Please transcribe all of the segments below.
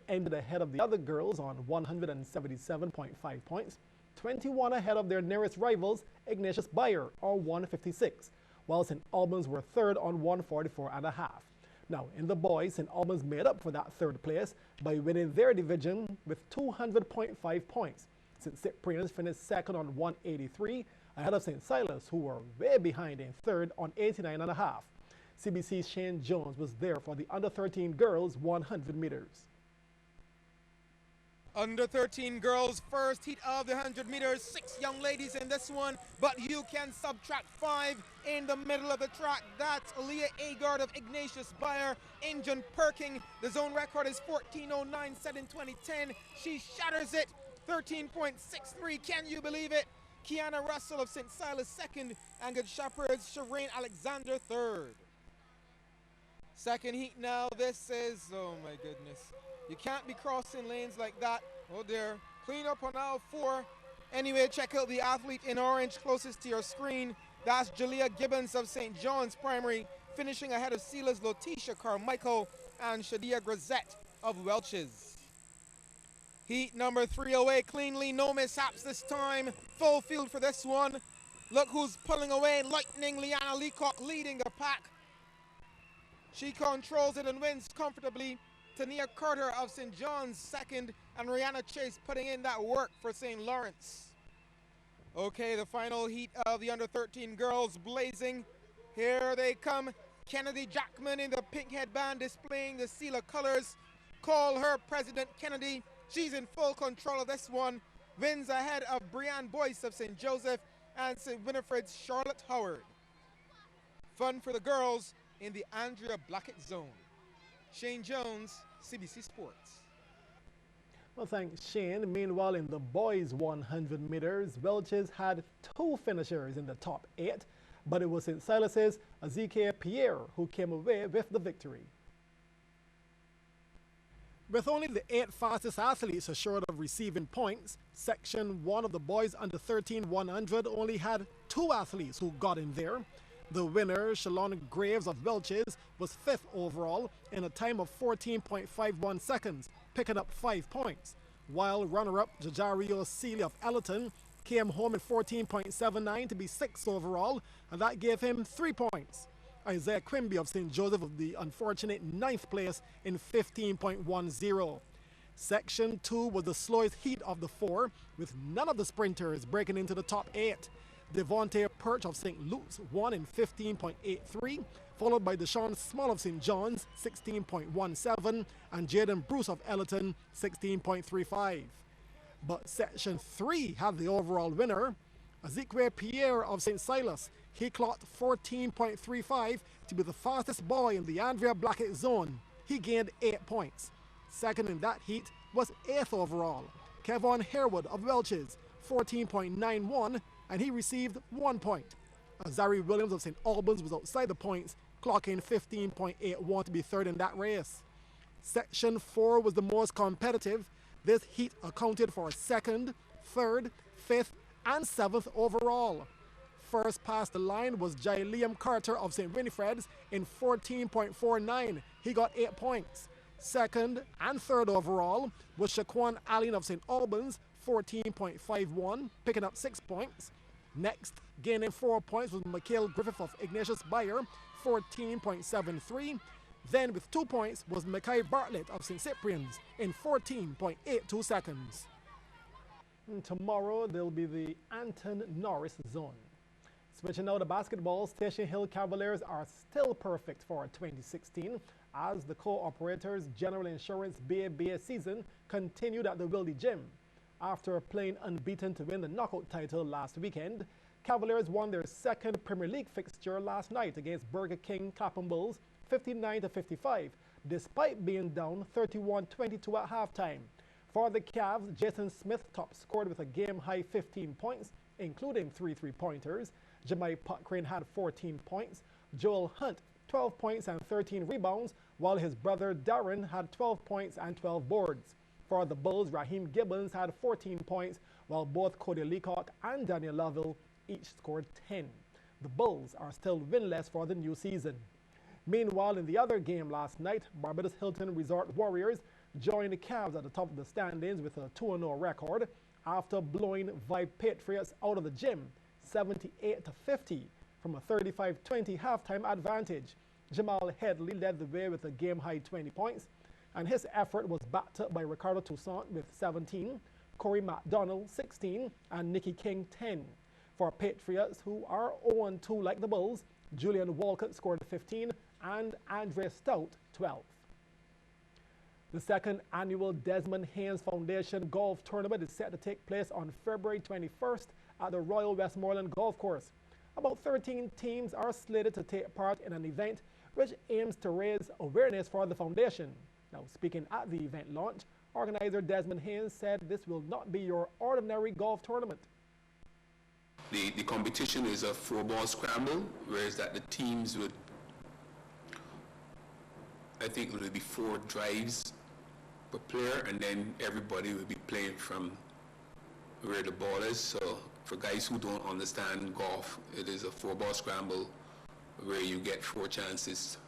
ended ahead of the other girls on 177.5 points, 21 ahead of their nearest rivals, Ignatius Bayer, or 156, while St. Albans were third on 144.5. Now, in the boys, St. Albans made up for that third place by winning their division with 200.5 points. St. Cyprian's finished second on 183, ahead of St. Silas, who were way behind in third on 89.5. CBC's Shane Jones was there for the under-13 girls 100 meters. Under 13 girls, first heat of the 100 meters, 6 young ladies in this one, but you can subtract 5 in the middle of the track. That's Aaliyah Agard of Ignatius Bayer, Injun Perking. The zone record is 14:09 set in 2010. She shatters it, 13.63. Can you believe it? Kiana Russell of St. Silas second, and Good Shepherd's Shireen Alexander third. Second heat now. This is, oh my goodness. You can't be crossing lanes like that. Oh dear. Clean up on aisle 4. Anyway, check out the athlete in orange closest to your screen. That's Jalea Gibbons of St. John's Primary, finishing ahead of Sela's Lotisha Carmichael and Shadia Grazette of Welch's. Heat number 3 away cleanly. No mishaps this time. Full field for this one. Look who's pulling away. Lightning Liana Leacock leading the pack. She controls it and wins comfortably. Tania Carter of St. John's second, and Rihanna Chase putting in that work for St. Lawrence. Okay, the final heat of the under-13 girls blazing. Here they come. Kennedy Jackman in the pink headband displaying the Sela colors. Call her President Kennedy. She's in full control of this one. Wins ahead of Brianne Boyce of St. Joseph and St. Winifred's Charlotte Howard. Fun for the girls in the Andrea Blackett zone. Shane Jones, CBC Sports. Well, thanks, Shane. Meanwhile, in the boys 100 meters, Welch's had 2 finishers in the top 8, but it was St. Silas's Ezekiel Pierre who came away with the victory. With only the 8 fastest athletes assured of receiving points, Section 1 of the boys under 13 100 only had 2 athletes who got in there. The winner, Shalon Graves of Welch's, was 5th overall in a time of 14.51 seconds, picking up 5 points, while runner-up Jajario Seeley of Ellerton came home in 14.79 to be 6th overall, and that gave him 3 points. Isaiah Quimby of St. Joseph of the unfortunate 9th place in 15.10. Section 2 was the slowest heat of the 4, with none of the sprinters breaking into the top 8. Devontae Perch of St. Luke's won in 15.83, followed by Deshaun Small of St. John's 16.17 and Jaden Bruce of Ellerton 16.35. But Section 3 had the overall winner, Ezekiel Pierre of St. Silas. He clocked 14.35 to be the fastest boy in the Andrea Blackett zone. He gained 8 points. Second in that heat was 8th overall, Kevon Harewood of Welch's 14.91, and he received 1 point. Azari Williams of St. Albans was outside the points, clocking 15.81 to be 3rd in that race. Section 4 was the most competitive. This heat accounted for 2nd, 3rd, 5th, and 7th overall. First past the line was Jai Liam Carter of St. Winifred's in 14.49. He got 8 points. Second and 3rd overall was Shaquan Allen of St. Albans, 14.51, picking up 6 points. Next, gaining 4 points was Mikhail Griffith of Ignatius Bayer, 14.73. Then with 2 points was Mackay Bartlett of St. Cyprian's in 14.82 seconds. And tomorrow there'll be the Anton Norris zone. Switching now to basketball, Station Hill Cavaliers are still perfect for 2016 as the co-operators General Insurance BABA season continued at the Wildy Gym. After playing unbeaten to win the knockout title last weekend, Cavaliers won their 2nd Premier League fixture last night against Burger King Clapham Bulls 59-55, despite being down 31-22 at halftime. For the Cavs, Jason Smith top scored with a game-high 15 points, including 3 three-pointers. Jemai Potcrane had 14 points, Joel Hunt 12 points and 13 rebounds, while his brother Darren had 12 points and 12 boards. For the Bulls, Raheem Gibbons had 14 points, while both Cody Leacock and Daniel Lovell each scored 10. The Bulls are still winless for the new season. Meanwhile, in the other game last night, Barbados Hilton Resort Warriors joined the Cavs at the top of the standings with a 2-0 record after blowing Vibe Patriots out of the gym 78-50 from a 35-20 halftime advantage. Jamal Headley led the way with a game-high 20 points, and his effort was backed up by Ricardo Toussaint with 17, Corey McDonald 16, and Nicky King 10. For Patriots, who are 0-2 like the Bulls, Julian Walcott scored 15 and Andre Stout 12. The second annual Desmond Haynes Foundation Golf Tournament is set to take place on February 21st at the Royal Westmoreland Golf Course. About 13 teams are slated to take part in an event which aims to raise awareness for the foundation. Now, speaking at the event launch, organizer Desmond Haynes said this will not be your ordinary golf tournament. The competition is a 4-ball scramble, whereas that the teams would, I think it would be 4 drives per player, and then everybody would be playing from where the ball is. So for guys who don't understand golf, it is a 4-ball scramble where you get 4 chances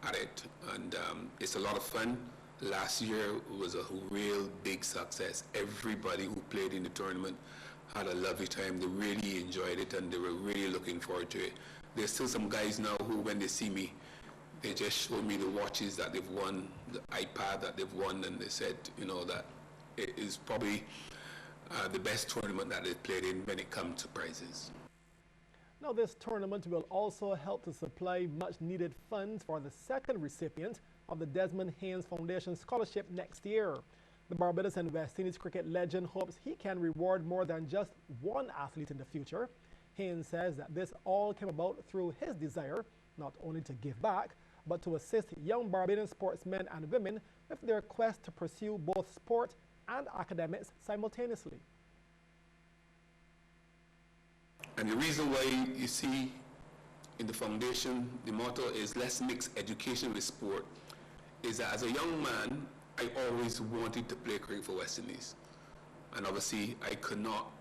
at it, and it's a lot of fun. Last year was a real big success. Everybody who played in the tournament had a lovely time. They really enjoyed it, and they were really looking forward to it. There's still some guys now who, when they see me, they just show me the watches that they've won, the iPad that they've won, and they said, you know, that it is probably the best tournament that they've played in when it comes to prizes. Now, this tournament will also help to supply much-needed funds for the second recipient of the Desmond Haynes Foundation Scholarship next year. The Barbados and West Indies cricket legend hopes he can reward more than just one athlete in the future. Haynes says that this all came about through his desire not only to give back, but to assist young Barbadian sportsmen and women with their quest to pursue both sport and academics simultaneously. And the reason why you see in the foundation, the motto is let's mix education with sport, is that as a young man, I always wanted to play cricket for West Indies. And obviously, I could not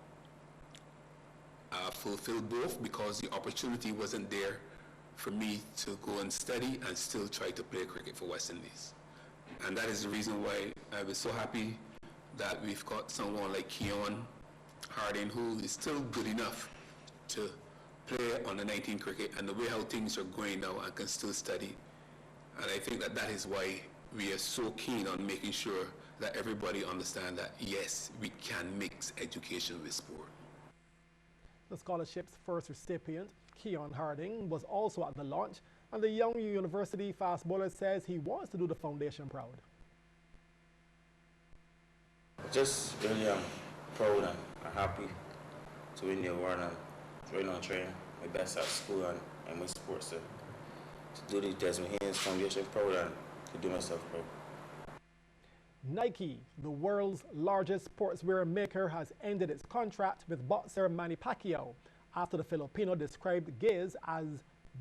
fulfill both because the opportunity wasn't there for me to go and study and still try to play cricket for West Indies. And that is the reason why I was so happy that we've got someone like Keon Harding, who is still good enough to play on the 19 cricket, and the way how things are going now, I can still study. And I think that that is why we are so keen on making sure that everybody understands that, yes, we can mix education with sport. The scholarship's first recipient, Keon Harding, was also at the launch, and the young university fast bowler says he wants to do the foundation proud. Just really proud and happy to win the award, and right now training my best at school and my sports to do the Desmond Haynes Foundation proud and to do myself proud. Nike, the world's largest sportswear maker, has ended its contract with boxer Manny Pacquiao after the Filipino described gays as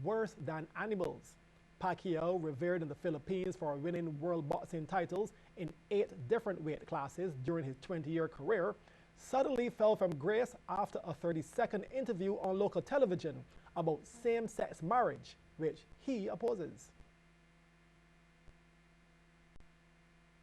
worse than animals. Pacquiao, revered in the Philippines for winning world boxing titles in 8 different weight classes during his 20-year career, suddenly fell from grace after a 30-second interview on local television about same-sex marriage, which he opposes.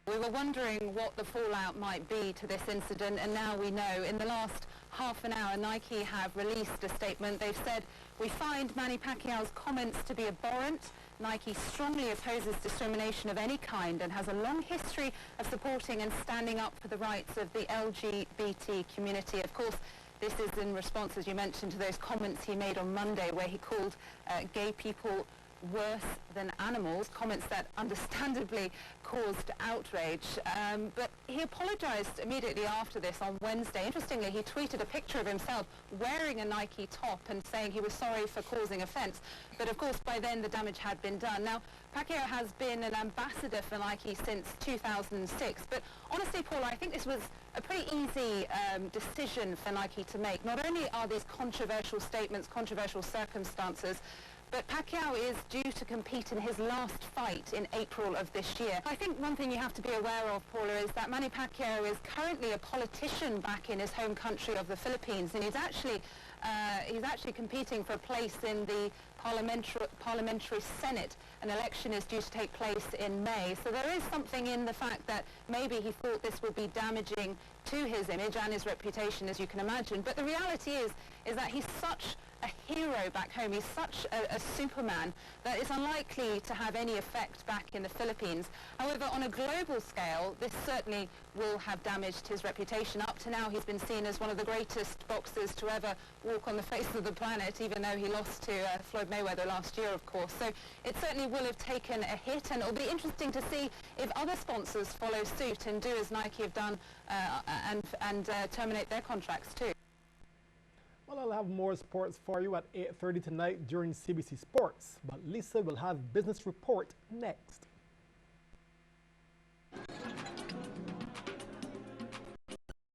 We were wondering what the fallout might be to this incident, and now we know. In the last half an hour, Nike have released a statement. They've said, "We find Manny Pacquiao's comments to be abhorrent. Nike strongly opposes discrimination of any kind and has a long history of supporting and standing up for the rights of the LGBT community." Of course, this is in response, as you mentioned, to those comments he made on Monday where he called gay people worse than animals, comments that understandably caused outrage. But he apologized immediately after this on Wednesday. Interestingly, he tweeted a picture of himself wearing a Nike top and saying he was sorry for causing offense. But of course, by then the damage had been done. Now, Pacquiao has been an ambassador for Nike since 2006. But honestly, Paul, I think this was a pretty easy decision for Nike to make. Not only are these controversial statements, controversial circumstances, but Pacquiao is due to compete in his last fight in April of this year. I think one thing you have to be aware of, Paula, is that Manny Pacquiao is currently a politician back in his home country of the Philippines, and he's actually competing for a place in the parliamentary Senate. An election is due to take place in May. So there is something in the fact that maybe he thought this would be damaging to his image and his reputation, as you can imagine. But the reality is that he's such a hero back home. He's such a superman that it's unlikely to have any effect back in the Philippines. However, on a global scale, this certainly will have damaged his reputation. Up to now, he's been seen as one of the greatest boxers to ever walk on the face of the planet, even though he lost to Floyd Mayweather last year, of course. So it certainly will have taken a hit, and it'll be interesting to see if other sponsors follow suit and do as Nike have done and terminate their contracts too. Well, I'll have more sports for you at 8:30 tonight during CBC Sports, but Lisa will have Business Report next.